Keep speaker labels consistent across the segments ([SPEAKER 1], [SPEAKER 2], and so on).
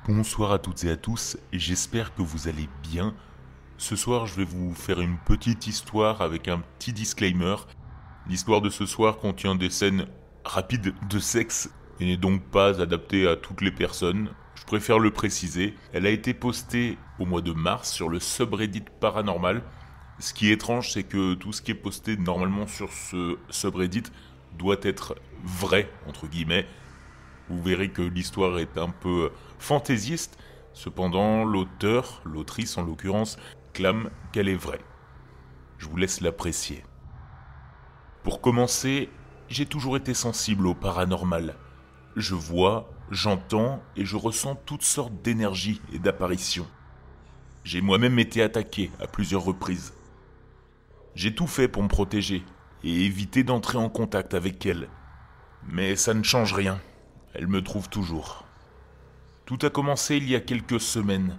[SPEAKER 1] Bonsoir à toutes et à tous, et j'espère que vous allez bien. Ce soir, je vais vous faire une petite histoire avec un petit disclaimer. L'histoire de ce soir contient des scènes rapides de sexe et n'est donc pas adaptée à toutes les personnes. Je préfère le préciser. Elle a été postée au mois de mars sur le subreddit paranormal. Ce qui est étrange, c'est que tout ce qui est posté normalement sur ce subreddit doit être vrai, entre guillemets. Vous verrez que l'histoire est un peu fantaisiste, cependant l'autrice en l'occurrence, clame qu'elle est vraie. Je vous laisse l'apprécier. Pour commencer, j'ai toujours été sensible au paranormal. Je vois, j'entends et je ressens toutes sortes d'énergies et d'apparitions. J'ai moi-même été attaqué à plusieurs reprises. J'ai tout fait pour me protéger et éviter d'entrer en contact avec elle. Mais ça ne change rien. Elle me trouve toujours. Tout a commencé il y a quelques semaines.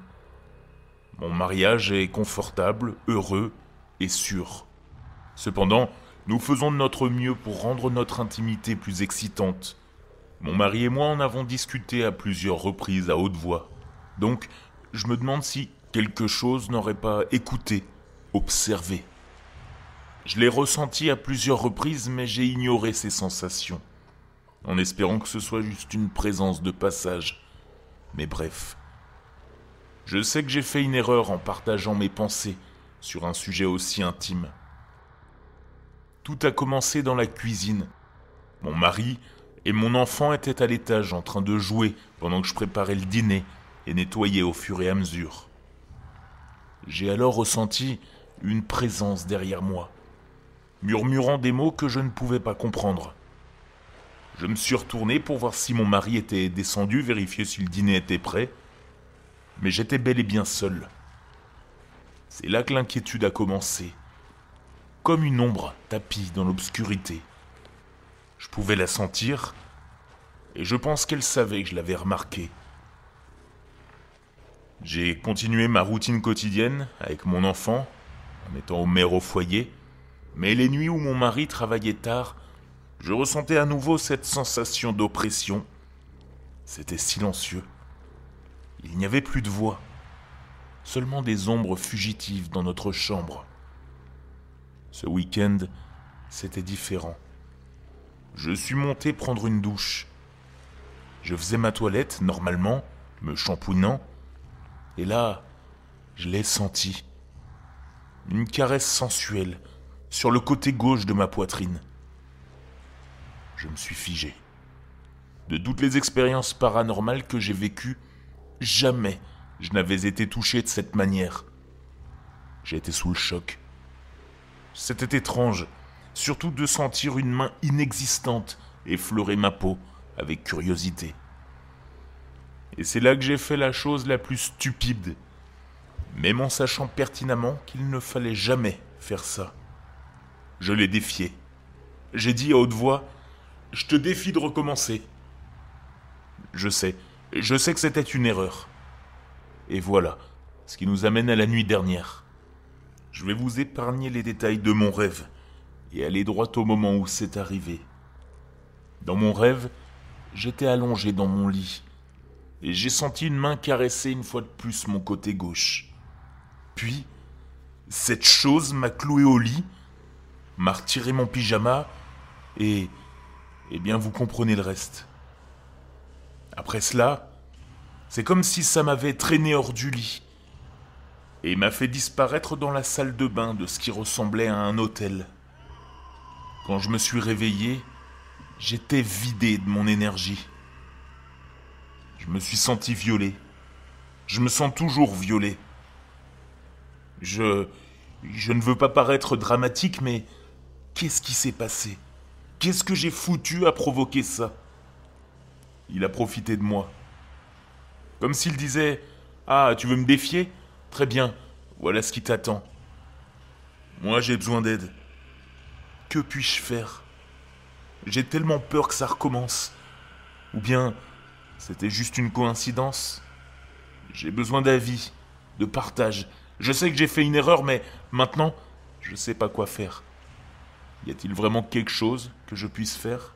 [SPEAKER 1] Mon mariage est confortable, heureux et sûr. Cependant, nous faisons de notre mieux pour rendre notre intimité plus excitante. Mon mari et moi en avons discuté à plusieurs reprises à haute voix. Donc, je me demande si quelque chose n'aurait pas écouté, observé. Je l'ai ressenti à plusieurs reprises, mais j'ai ignoré ces sensations, en espérant que ce soit juste une présence de passage. Mais bref. Je sais que j'ai fait une erreur en partageant mes pensées sur un sujet aussi intime. Tout a commencé dans la cuisine. Mon mari et mon enfant étaient à l'étage en train de jouer pendant que je préparais le dîner et nettoyais au fur et à mesure. J'ai alors ressenti une présence derrière moi, murmurant des mots que je ne pouvais pas comprendre. Je me suis retourné pour voir si mon mari était descendu, vérifier si le dîner était prêt. Mais j'étais bel et bien seul. C'est là que l'inquiétude a commencé. Comme une ombre tapie dans l'obscurité. Je pouvais la sentir, et je pense qu'elle savait que je l'avais remarqué. J'ai continué ma routine quotidienne avec mon enfant, en étant mère au foyer, mais les nuits où mon mari travaillait tard, je ressentais à nouveau cette sensation d'oppression. C'était silencieux. Il n'y avait plus de voix, seulement des ombres fugitives dans notre chambre. Ce week-end, c'était différent. Je suis monté prendre une douche. Je faisais ma toilette, normalement, me shampouinant, et là, je l'ai senti. Une caresse sensuelle sur le côté gauche de ma poitrine. Je me suis figé. De toutes les expériences paranormales que j'ai vécues, jamais je n'avais été touché de cette manière. J'ai été sous le choc. C'était étrange, surtout de sentir une main inexistante effleurer ma peau avec curiosité. Et c'est là que j'ai fait la chose la plus stupide, même en sachant pertinemment qu'il ne fallait jamais faire ça. Je l'ai défié. J'ai dit à haute voix: « Je te défie de recommencer. » Je sais que c'était une erreur. Et voilà, ce qui nous amène à la nuit dernière. Je vais vous épargner les détails de mon rêve et aller droit au moment où c'est arrivé. Dans mon rêve, j'étais allongé dans mon lit et j'ai senti une main caresser une fois de plus mon côté gauche. Puis, cette chose m'a cloué au lit, m'a retiré mon pyjama et... Eh bien, vous comprenez le reste. Après cela, c'est comme si ça m'avait traîné hors du lit et m'a fait disparaître dans la salle de bain de ce qui ressemblait à un hôtel. Quand je me suis réveillé, j'étais vidé de mon énergie. Je me suis senti violé. Je me sens toujours violé. Je ne veux pas paraître dramatique, mais qu'est-ce qui s'est passé ? Qu'est-ce que j'ai foutu à provoquer ça ? Il a profité de moi. Comme s'il disait: « Ah, tu veux me défier ? Très bien, voilà ce qui t'attend. Moi, j'ai besoin d'aide. Que puis-je faire ? J'ai tellement peur que ça recommence. Ou bien, c'était juste une coïncidence ? J'ai besoin d'avis, de partage. Je sais que j'ai fait une erreur, mais maintenant, je sais pas quoi faire. Y a-t-il vraiment quelque chose que je puisse faire ?